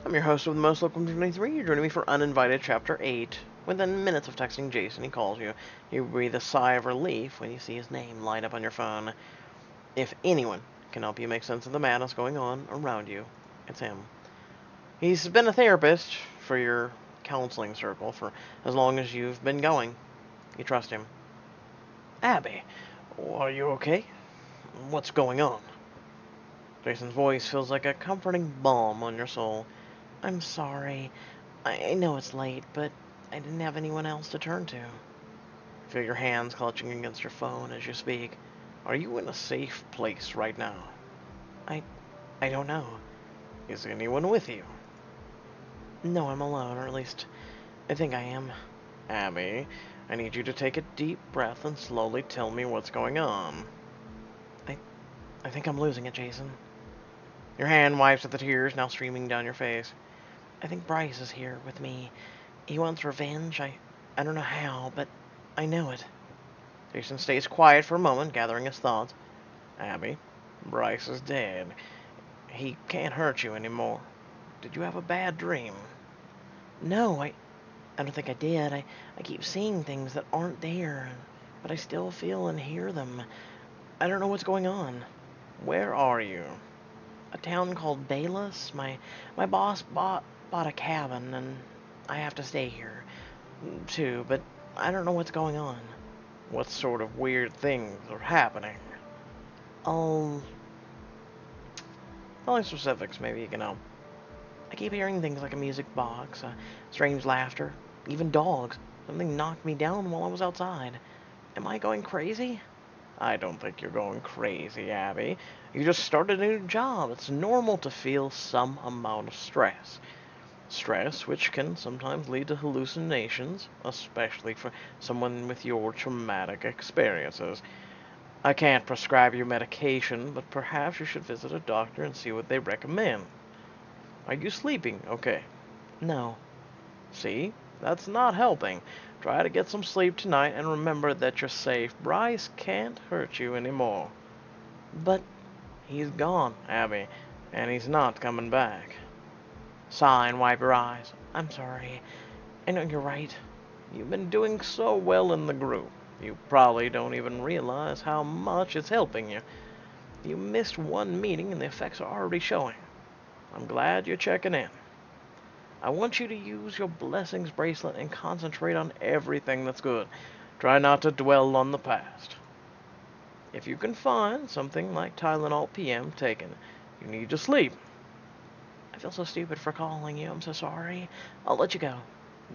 I'm your host of the Most Local 23. You're joining me for Uninvited Chapter 8. Within minutes of texting Jason, he calls you. You breathe a sigh of relief when you see his name light up on your phone. If anyone can help you make sense of the madness going on around you, it's him. He's been a therapist for your counseling circle for as long as you've been going. You trust him. Abby, are you okay? What's going on? Jason's voice feels like a comforting balm on your soul. I'm sorry. I know it's late, but I didn't have anyone else to turn to. Feel your hands clutching against your phone as you speak. Are you in a safe place right now? I don't know. Is anyone with you? No, I'm alone, or at least I think I am. Abby, I need you to take a deep breath and slowly tell me what's going on. I think I'm losing it, Jason. Your hand wipes at the tears now streaming down your face. I think Bryce is here with me. He wants revenge. I don't know how, but I know it. Jason stays quiet for a moment, gathering his thoughts. Abby, Bryce is dead. He can't hurt you anymore. Did you have a bad dream? No, I don't think I did. I keep seeing things that aren't there, but I still feel and hear them. I don't know what's going on. Where are you? A town called Bayless. My boss bought a cabin, and I have to stay here, too, but I don't know what's going on. What sort of weird things are happening? I'll tell me specifics, maybe you can help. I keep hearing things like a music box, strange laughter, even dogs. Something knocked me down while I was outside. Am I going crazy? I don't think you're going crazy, Abby. You just started a new job. It's normal to feel some amount of stress. Stress, which can sometimes lead to hallucinations, especially for someone with your traumatic experiences. I can't prescribe you medication, but perhaps you should visit a doctor and see what they recommend. Are you sleeping okay? No. See? That's not helping. Try to get some sleep tonight and remember that you're safe. Bryce can't hurt you anymore. But he's gone, Abby, and he's not coming back. Sigh and wipe your eyes. I'm sorry. I know you're right. You've been doing so well in the group. You probably don't even realize how much it's helping you. You missed one meeting and the effects are already showing. I'm glad you're checking in. I want you to use your blessings bracelet and concentrate on everything that's good. Try not to dwell on the past. If you can find something like Tylenol PM taken, you need to sleep. I feel so stupid for calling you. I'm so sorry. I'll let you go.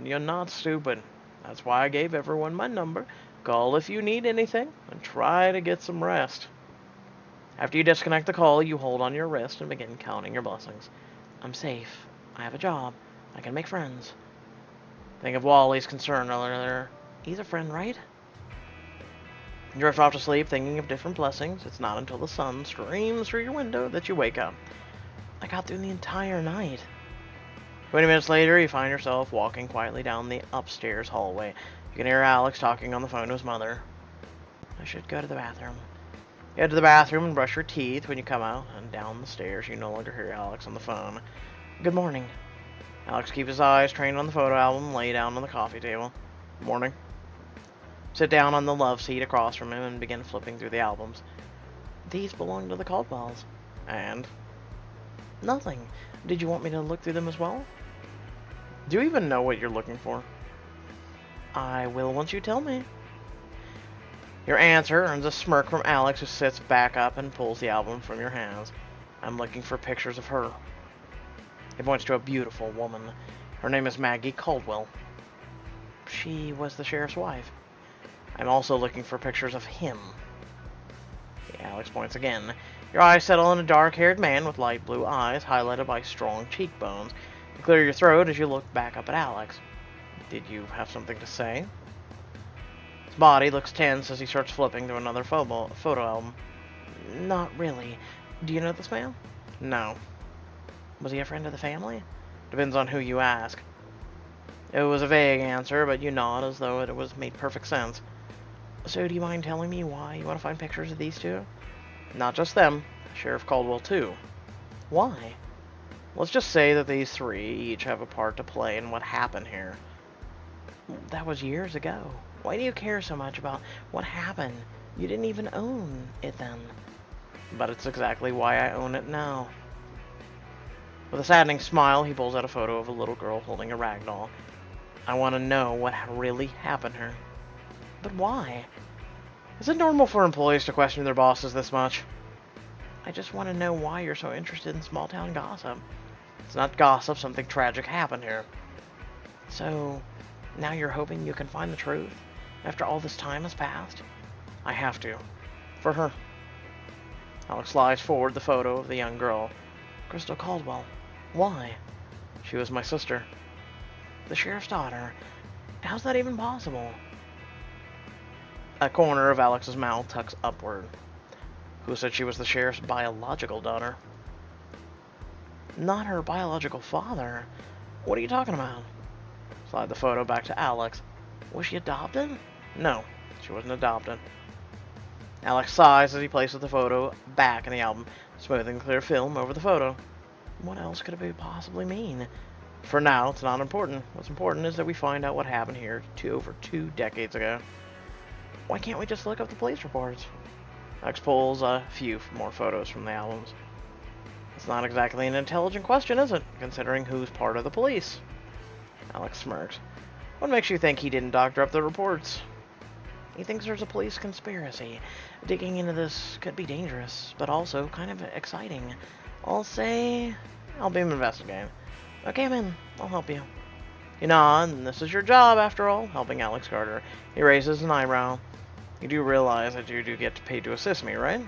You're not stupid. That's why I gave everyone my number. Call if you need anything, and try to get some rest. After you disconnect the call, you hold on your wrist and begin counting your blessings. I'm safe. I have a job. I can make friends. Think of Wally's concern earlier. He's a friend, right? You drift off to sleep thinking of different blessings. It's not until the sun streams through your window that you wake up. I got through the entire night. 20 minutes later, you find yourself walking quietly down the upstairs hallway. You can hear Alex talking on the phone to his mother. I should go to the bathroom. You head to the bathroom and brush your teeth. When you come out and down the stairs, you no longer hear Alex on the phone. Good morning. Alex keeps his eyes trained on the photo album and lay down on the coffee table. Morning. Sit down on the love seat across from him and begin flipping through the albums. These belong to the Caldwells. And? Nothing. Did you want me to look through them as well? Do you even know what you're looking for? I will once you tell me. Your answer earns a smirk from Alex, who sits back up and pulls the album from your hands. I'm looking for pictures of her. He points to a beautiful woman. Her name is Maggie Caldwell. She was the sheriff's wife. I'm also looking for pictures of him. Alex points again. Your eyes settle on a dark-haired man with light blue eyes, highlighted by strong cheekbones. You clear your throat as you look back up at Alex. Did you have something to say? His body looks tense as he starts flipping through another photo album. Not really. Do you know this man? No. Was he a friend of the family? Depends on who you ask. It was a vague answer, but you nod as though it made perfect sense. So do you mind telling me why you want to find pictures of these two? Not just them. Sheriff Caldwell, too. Why? Let's just say that these three each have a part to play in what happened here. That was years ago. Why do you care so much about what happened? You didn't even own it then. But it's exactly why I own it now. With a saddening smile, he pulls out a photo of a little girl holding a rag doll. I want to know what really happened to her. But why? Is it normal for employees to question their bosses this much? I just want to know why you're so interested in small-town gossip. It's not gossip, something tragic happened here. So, now you're hoping you can find the truth? After all this time has passed? I have to. For her. Alex slides forward the photo of the young girl. Crystal Caldwell. Why? She was my sister. The sheriff's daughter. How's that even possible? A corner of Alex's mouth tucks upward. Who said she was the sheriff's biological daughter? Not her biological father. What are you talking about? Slide the photo back to Alex. Was she adopted? No, she wasn't adopted. Alex sighs as he places the photo back in the album, smoothing the clear film over the photo. What else could it possibly mean? For now, it's not important. What's important is that we find out what happened here over 2 decades ago. Why can't we just look up the police reports? Alex pulls a few more photos from the albums. It's not exactly an intelligent question, is it? Considering who's part of the police. Alex smirks. What makes you think he didn't doctor up the reports? He thinks there's a police conspiracy. Digging into this could be dangerous, but also kind of exciting. I'll say I'll be investigating. Okay, man, I'll help you. You nod, and this is your job, after all, helping Alex Carter. He raises an eyebrow. You do realize that you do get paid to assist me, right?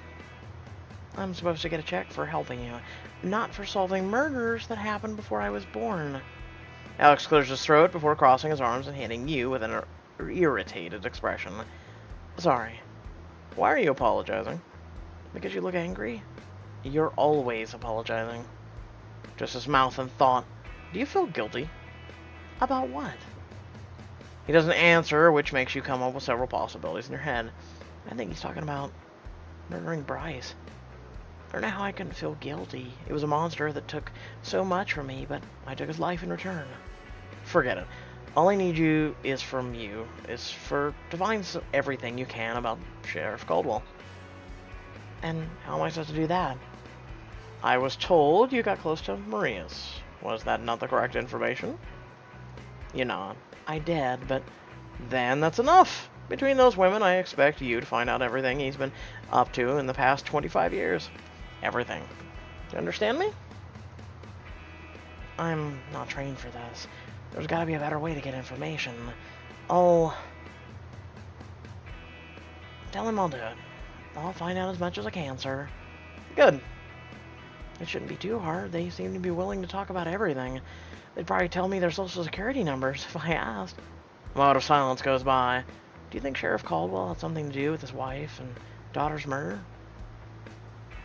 I'm supposed to get a check for helping you, not for solving murders that happened before I was born. Alex clears his throat before crossing his arms and hitting you with an irritated expression. Sorry. Why are you apologizing? Because you look angry? You're always apologizing. Just his mouth and thought. Do you feel guilty? About what? He doesn't answer, which makes you come up with several possibilities in your head. I think he's talking about murdering Bryce. I don't know how I can feel guilty. It was a monster that took so much from me, but I took his life in return. Forget it. All I need from you is to find everything you can about Sheriff Caldwell. And how am I supposed to do that? I was told you got close to Maria's. Was that not the correct information? You nod. I did, but then that's enough. Between those women, I expect you to find out everything he's been up to in the past 25 years. Everything. Do you understand me? I'm not trained for this. There's gotta be a better way to get information. I'll tell him I'll do it. I'll find out as much as I can, sir. Good. It shouldn't be too hard. They seem to be willing to talk about everything. They'd probably tell me their social security numbers if I asked. A moment of silence goes by. Do you think Sheriff Caldwell had something to do with his wife and daughter's murder?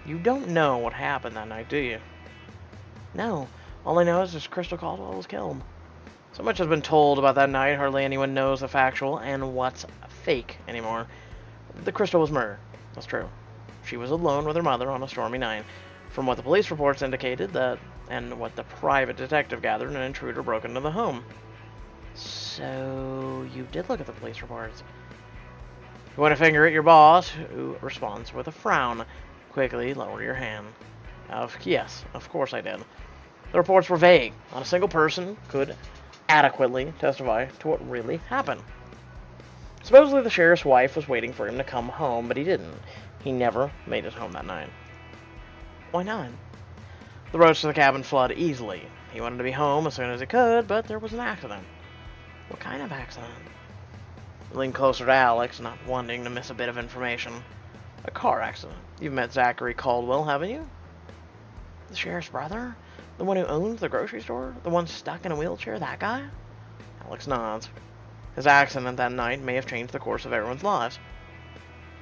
You don't know what happened that night, do you? No. All I know is that Crystal Caldwell was killed. So much has been told about that night, hardly anyone knows the factual and what's fake anymore. The Crystal was murdered. That's true. She was alone with her mother on a stormy night. From what the police reports indicated, and what the private detective gathered, an intruder broke into the home. So, you did look at the police reports. You point a finger at your boss, who responds with a frown. Quickly lower your hand. Yes, of course I did. The reports were vague. Not a single person could adequately testify to what really happened. Supposedly the sheriff's wife was waiting for him to come home, but he didn't. He never made it home that night. Why not? The roads to the cabin flood easily. He wanted to be home as soon as he could, but there was an accident. What kind of accident? He leaned closer to Alex, not wanting to miss a bit of information. A car accident. You've met Zachary Caldwell, haven't you? The sheriff's brother? The one who owns the grocery store? The one stuck in a wheelchair? That guy? Alex nods. His accident that night may have changed the course of everyone's lives.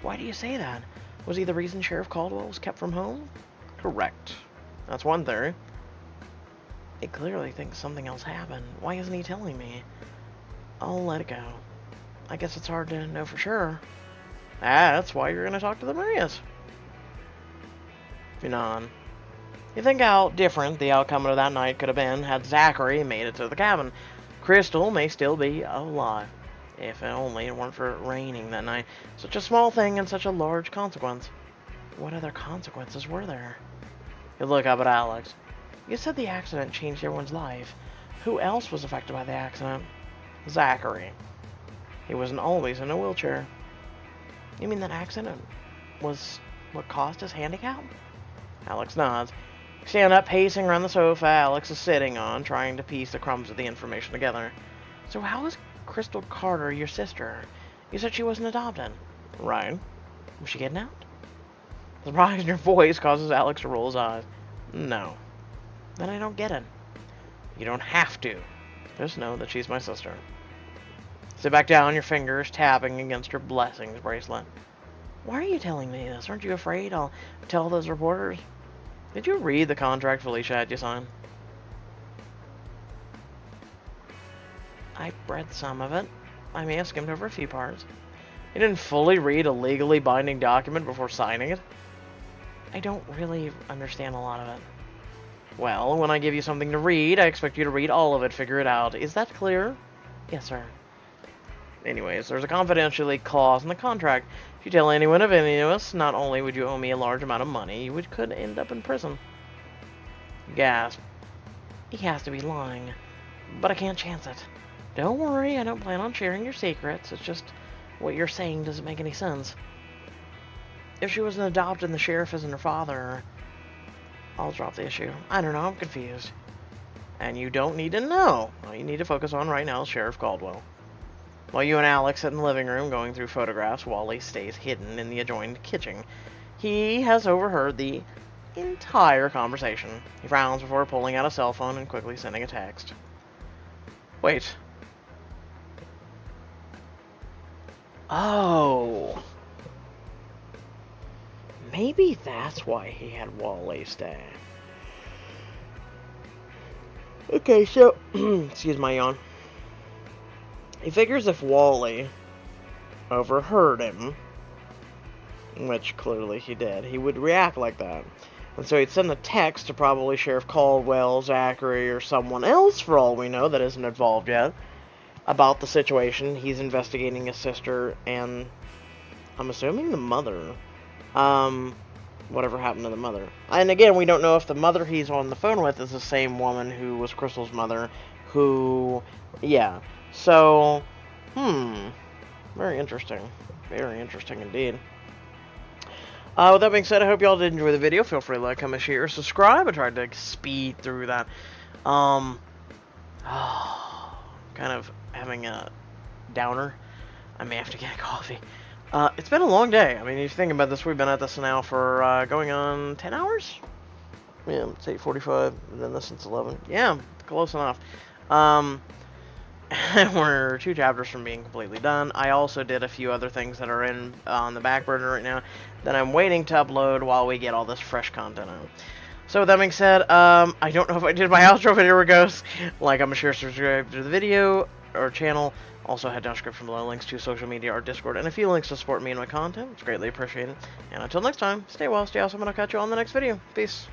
Why do you say that? Was he the reason Sheriff Caldwell was kept from home? Correct. That's one theory. He clearly thinks something else happened. Why isn't he telling me? I'll let it go. I guess it's hard to know for sure. That's why you're going to talk to the Marias. You nod. You think how different the outcome of that night could have been had Zachary made it to the cabin. Crystal may still be alive. If only it weren't for it raining that night. Such a small thing and such a large consequence. What other consequences were there? You look up at Alex. You said the accident changed everyone's life. Who else was affected by the accident? Zachary. He wasn't always in a wheelchair. You mean that accident was what caused his handicap? Alex nods. You stand up, pacing around the sofa Alex is sitting on, trying to piece the crumbs of the information together. So how is Crystal Carter your sister? You said she wasn't adopted. Right. Was she kidnapped? The surprise in your voice causes Alex to roll his eyes. No. Then I don't get it. You don't have to. Just know that she's my sister. Sit back down, your fingers tapping against her blessings bracelet. Why are you telling me this? Aren't you afraid I'll tell those reporters? Did you read the contract Felicia had you sign? I read some of it. I may have skimmed over a few parts. You didn't fully read a legally binding document before signing it? I don't really understand a lot of it. Well, when I give you something to read, I expect you to read all of it, figure it out. Is that clear? Yes, sir. Anyways, there's a confidentiality clause in the contract. If you tell anyone of any of us, not only would you owe me a large amount of money, you could end up in prison. Gasp. He has to be lying. But I can't chance it. Don't worry, I don't plan on sharing your secrets. It's just what you're saying doesn't make any sense. If she wasn't adopted and the sheriff isn't her father, I'll drop the issue. I don't know, I'm confused. And you don't need to know. All you need to focus on right now is Sheriff Caldwell. While you and Alex sit in the living room going through photographs, Wally stays hidden in the adjoining kitchen. He has overheard the entire conversation. He frowns before pulling out a cell phone and quickly sending a text. Wait. Oh. Maybe that's why he had Wally stay. Okay, so... excuse my yawn. He figures if Wally overheard him, which clearly he did, he would react like that. And so he'd send a text to probably Sheriff Caldwell, Zachary, or someone else, for all we know, that isn't involved yet, about the situation. He's investigating his sister and, I'm assuming, the mother. Whatever happened to the mother. And again, we don't know if the mother he's on the phone with is the same woman who was Crystal's mother, who, yeah. So, very interesting. Very interesting indeed. With that being said, I hope y'all did enjoy the video. Feel free to like, comment, share, subscribe. I tried to speed through that. Kind of having a downer. I may have to get a coffee. It's been a long day. I mean, if you think about this, we've been at this now for going on 10 hours? Yeah, it's 8:45, and then this since 11. Yeah, close enough. We're 2 chapters from being completely done. I also did a few other things that are on the back burner right now that I'm waiting to upload while we get all this fresh content out. So with that being said, I don't know if I did my outro, but here it goes. Like, I'm sure, subscribe to the video or channel. Also, head down description below, links to social media, our Discord, and a few links to support me and my content. It's greatly appreciated. And until next time, stay well, stay awesome, and I'll catch you on the next video. Peace.